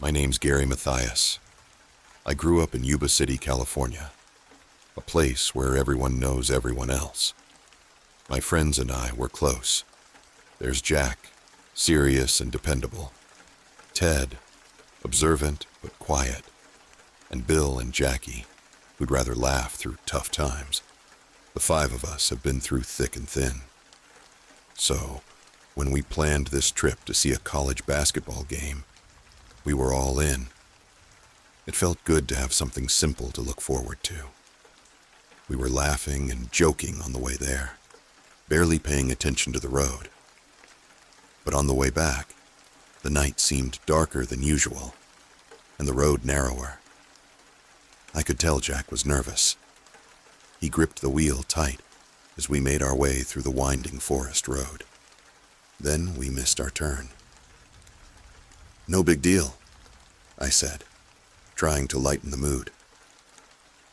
My name's Gary Mathias. I grew up in Yuba City, California, a place where everyone knows everyone else. My friends and I were close. There's Jack, serious and dependable. Ted, observant but quiet. And Bill and Jackie, who'd rather laugh through tough times. The five of us have been through thick and thin. So, when we planned this trip to see a college basketball game, we were all in. It felt good to have something simple to look forward to. We were laughing and joking on the way there, barely paying attention to the road. But on the way back, the night seemed darker than usual, and the road narrower. I could tell Jack was nervous. He gripped the wheel tight as we made our way through the winding forest road. Then we missed our turn. "No big deal," I said, trying to lighten the mood.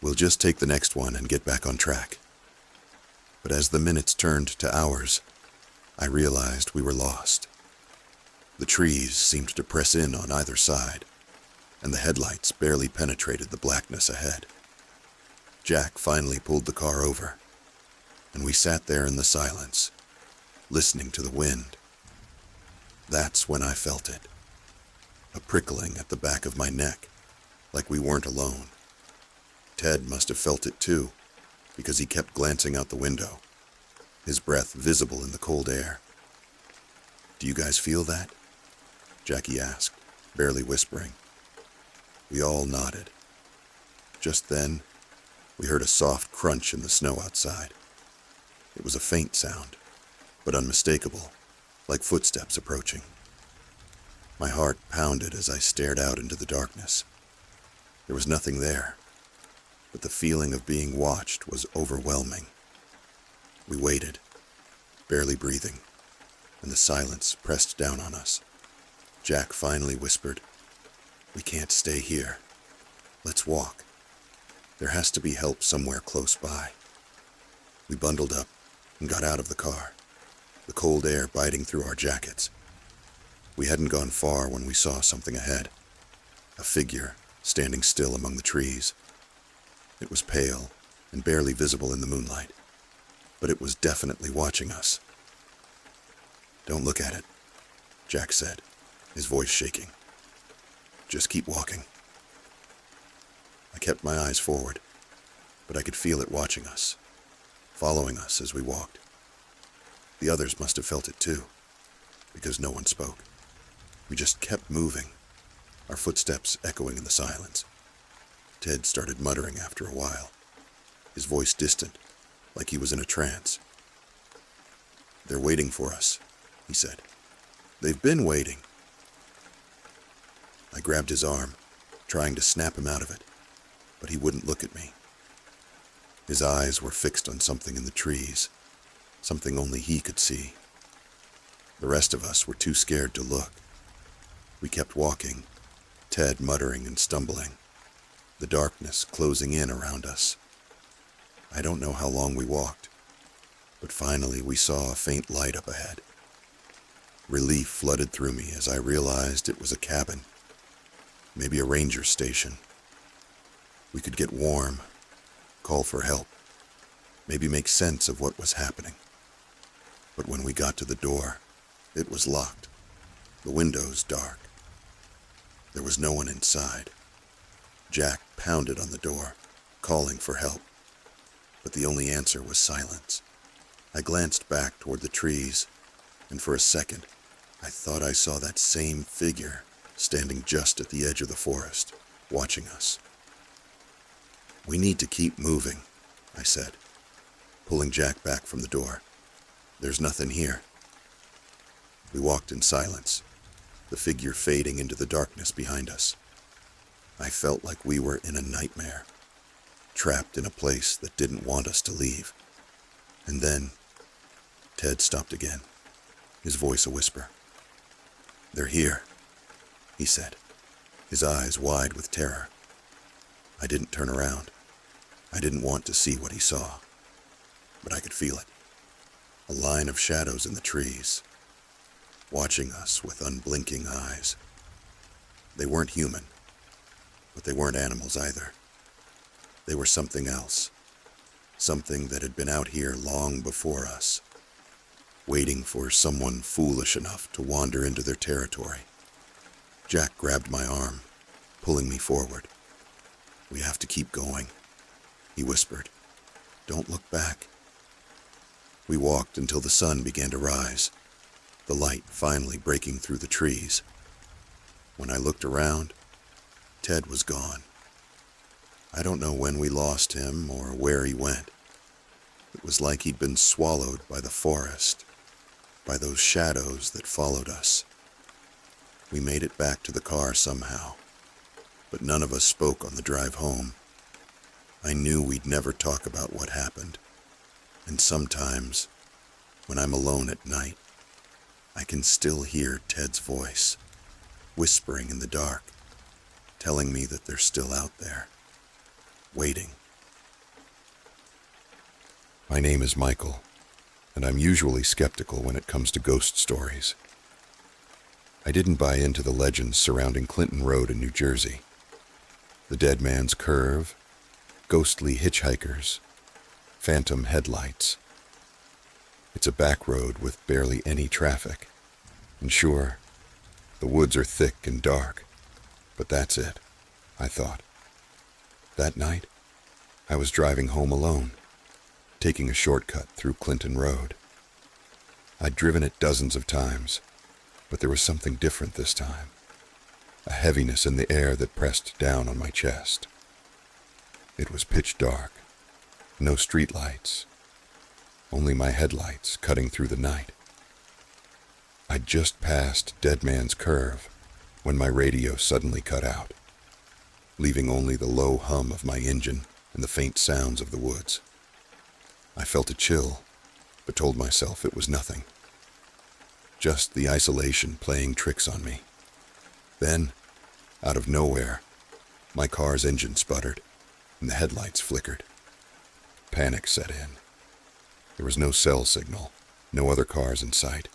"We'll just take the next one and get back on track." But as the minutes turned to hours, I realized we were lost. The trees seemed to press in on either side, and the headlights barely penetrated the blackness ahead. Jack finally pulled the car over, and we sat there in the silence, listening to the wind. That's when I felt it, a prickling at the back of my neck, like we weren't alone. Ted must have felt it too, because he kept glancing out the window, his breath visible in the cold air. "Do you guys feel that?" Jackie asked, barely whispering. We all nodded. Just then, we heard a soft crunch in the snow outside. It was a faint sound, but unmistakable, like footsteps approaching. My heart pounded as I stared out into the darkness. There was nothing there, but the feeling of being watched was overwhelming. We waited, barely breathing, and the silence pressed down on us. Jack finally whispered, "We can't stay here. Let's walk. There has to be help somewhere close by." We bundled up and got out of the car, the cold air biting through our jackets. We hadn't gone far when we saw something ahead, a figure standing still among the trees. It was pale and barely visible in the moonlight, but it was definitely watching us. "Don't look at it," Jack said, his voice shaking. "Just keep walking." I kept my eyes forward, but I could feel it watching us, following us as we walked. The others must have felt it too, because no one spoke. We just kept moving, our footsteps echoing in the silence. Ted started muttering after a while, his voice distant, like he was in a trance. "They're waiting for us," he said. "They've been waiting." I grabbed his arm, trying to snap him out of it, but he wouldn't look at me. His eyes were fixed on something in the trees, something only he could see. The rest of us were too scared to look. We kept walking, Ted muttering and stumbling, the darkness closing in around us. I don't know how long we walked, but finally we saw a faint light up ahead. Relief flooded through me as I realized it was a cabin, maybe a ranger station. We could get warm, call for help, maybe make sense of what was happening. But when we got to the door, it was locked, the windows dark. There was no one inside. Jack pounded on the door, calling for help, but the only answer was silence. I glanced back toward the trees, and for a second, I thought I saw that same figure standing just at the edge of the forest, watching us. "We need to keep moving," I said, pulling Jack back from the door. "There's nothing here." We walked in silence, the figure fading into the darkness behind us. I felt like we were in a nightmare, trapped in a place that didn't want us to leave. And then, Ted stopped again, his voice a whisper. "They're here," he said, his eyes wide with terror. I didn't turn around. I didn't want to see what he saw, but I could feel it. A line of shadows in the trees, watching us with unblinking eyes. They weren't human, but they weren't animals either. They were something else, something that had been out here long before us, waiting for someone foolish enough to wander into their territory. Jack grabbed my arm, pulling me forward. "We have to keep going," he whispered. "Don't look back." We walked until the sun began to rise, the light finally breaking through the trees. When I looked around, Ted was gone. I don't know when we lost him or where he went. It was like he'd been swallowed by the forest, by those shadows that followed us. We made it back to the car somehow, but none of us spoke on the drive home. I knew we'd never talk about what happened, and sometimes, when I'm alone at night, I can still hear Ted's voice, whispering in the dark, telling me that they're still out there, waiting. My name is Michael, and I'm usually skeptical when it comes to ghost stories. I didn't buy into the legends surrounding Clinton Road in New Jersey. The Dead Man's Curve, ghostly hitchhikers, phantom headlights. It's a back road with barely any traffic. And sure, the woods are thick and dark, but that's it, I thought. That night, I was driving home alone, taking a shortcut through Clinton Road. I'd driven it dozens of times, but there was something different this time. A heaviness in the air that pressed down on my chest. It was pitch dark, no streetlights, only my headlights cutting through the night. I'd just passed Dead Man's Curve when my radio suddenly cut out, leaving only the low hum of my engine and the faint sounds of the woods. I felt a chill, but told myself it was nothing. Just the isolation playing tricks on me. Then, out of nowhere, my car's engine sputtered, and the headlights flickered. Panic set in. There was no cell signal, no other cars in sight.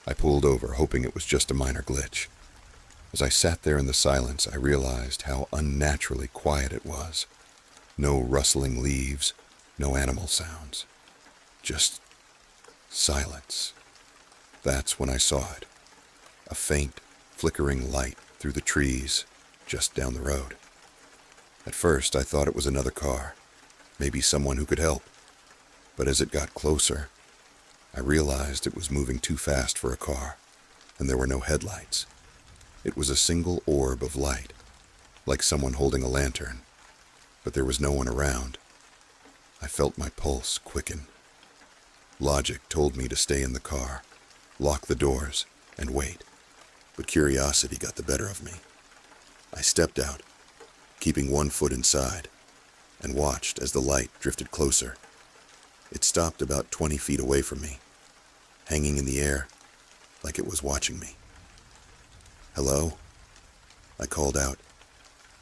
I pulled over, hoping it was just a minor glitch. As I sat there in the silence, I realized how unnaturally quiet it was. No rustling leaves, no animal sounds. Just silence. That's when I saw it. A faint, flickering light through the trees just down the road. At first, I thought it was another car, maybe someone who could help. But as it got closer, I realized it was moving too fast for a car, and there were no headlights. It was a single orb of light, like someone holding a lantern, but there was no one around. I felt my pulse quicken. Logic told me to stay in the car, lock the doors, and wait, but curiosity got the better of me. I stepped out, keeping one foot inside, and watched as the light drifted closer. It stopped about 20 feet away from me, hanging in the air like it was watching me. "Hello?" I called out,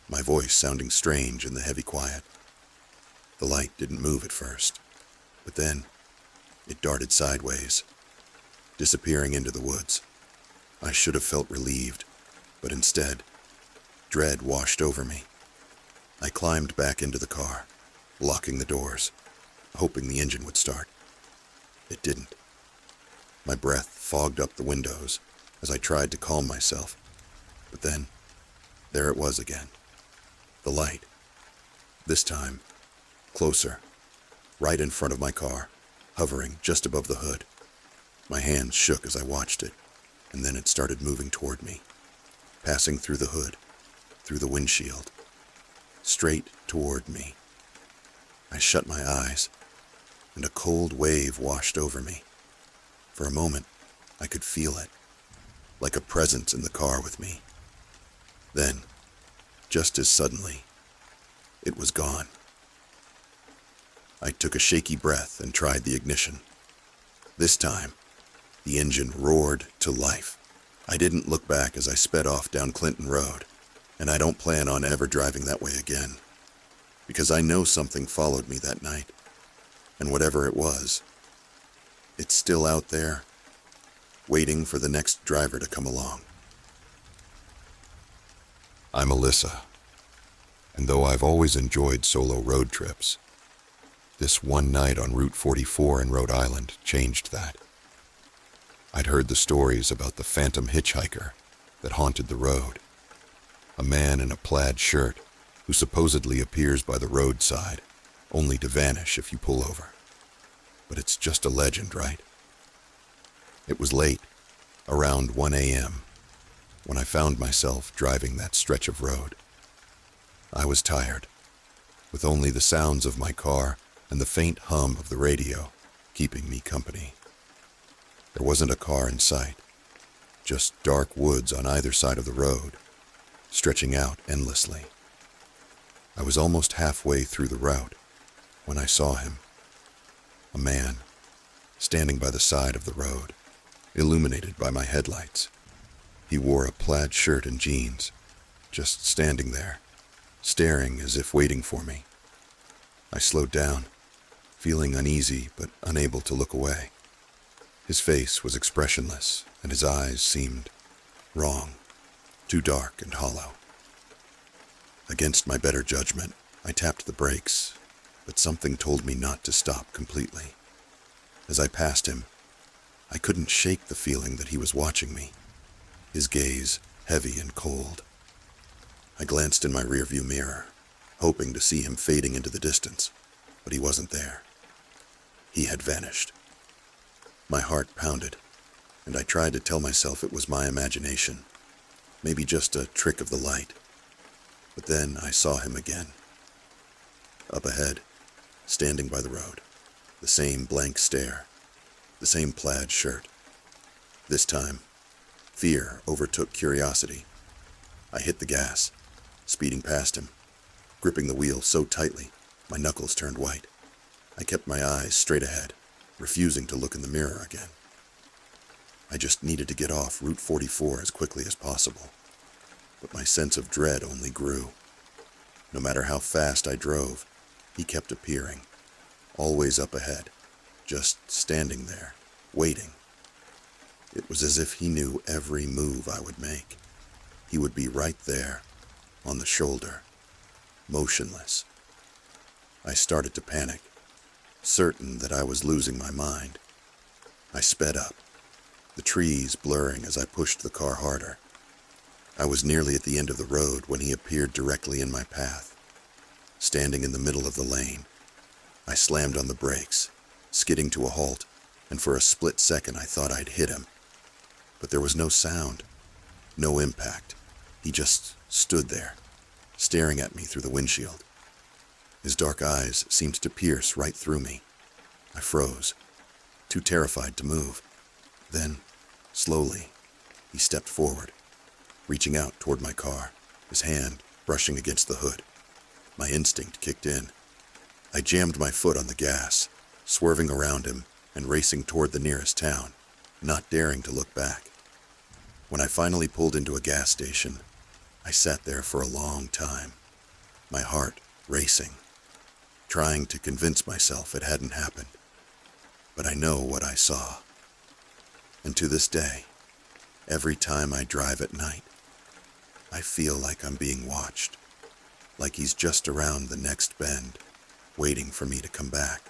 my voice sounding strange in the heavy quiet. The light didn't move at first, but then it darted sideways, disappearing into the woods. I should have felt relieved, but instead, dread washed over me. I climbed back into the car, locking the doors, hoping the engine would start. It didn't. My breath fogged up the windows as I tried to calm myself, but then, there it was again. The light. This time, closer, right in front of my car, hovering just above the hood. My hands shook as I watched it, and then it started moving toward me, passing through the hood, through the windshield, straight toward me. I shut my eyes, and a cold wave washed over me. For a moment, I could feel it, like a presence in the car with me. Then, just as suddenly, it was gone. I took a shaky breath and tried the ignition. This time, the engine roared to life. I didn't look back as I sped off down Clinton Road, and I don't plan on ever driving that way again, because I know something followed me that night, and whatever it was, it's still out there, waiting for the next driver to come along. I'm Alyssa, and though I've always enjoyed solo road trips, this one night on Route 44 in Rhode Island changed that. I'd heard the stories about the phantom hitchhiker that haunted the road, a man in a plaid shirt who supposedly appears by the roadside, only to vanish if you pull over. But it's just a legend, right? It was late, around 1 a.m., when I found myself driving that stretch of road. I was tired, with only the sounds of my car and the faint hum of the radio keeping me company. There wasn't a car in sight, just dark woods on either side of the road, stretching out endlessly. I was almost halfway through the route when I saw him, a man standing by the side of the road, illuminated by my headlights. He wore a plaid shirt and jeans, just standing there, staring as if waiting for me. I slowed down, feeling uneasy but unable to look away. His face was expressionless, and his eyes seemed wrong, too dark and hollow. Against my better judgment, I tapped the brakes, but something told me not to stop completely. As I passed him, I couldn't shake the feeling that he was watching me, his gaze heavy and cold. I glanced in my rearview mirror, hoping to see him fading into the distance, but he wasn't there. He had vanished. My heart pounded, and I tried to tell myself it was my imagination, maybe just a trick of the light. But then I saw him again. Up ahead, standing by the road, the same blank stare, the same plaid shirt. This time, fear overtook curiosity. I hit the gas, speeding past him, gripping the wheel so tightly, my knuckles turned white. I kept my eyes straight ahead, refusing to look in the mirror again. I just needed to get off Route 44 as quickly as possible. But my sense of dread only grew. No matter how fast I drove, he kept appearing, always up ahead, just standing there, waiting. It was as if he knew every move I would make. He would be right there, on the shoulder, motionless. I started to panic, certain that I was losing my mind. I sped up, the trees blurring as I pushed the car harder. I was nearly at the end of the road when he appeared directly in my path. Standing in the middle of the lane, I slammed on the brakes, skidding to a halt, and for a split second I thought I'd hit him. But there was no sound, no impact. He just stood there, staring at me through the windshield. His dark eyes seemed to pierce right through me. I froze, too terrified to move. Then, slowly, he stepped forward, reaching out toward my car, his hand brushing against the hood. My instinct kicked in. I jammed my foot on the gas, swerving around him and racing toward the nearest town, not daring to look back. When I finally pulled into a gas station, I sat there for a long time, my heart racing, trying to convince myself it hadn't happened. But I know what I saw. And to this day, every time I drive at night, I feel like I'm being watched, like he's just around the next bend, waiting for me to come back.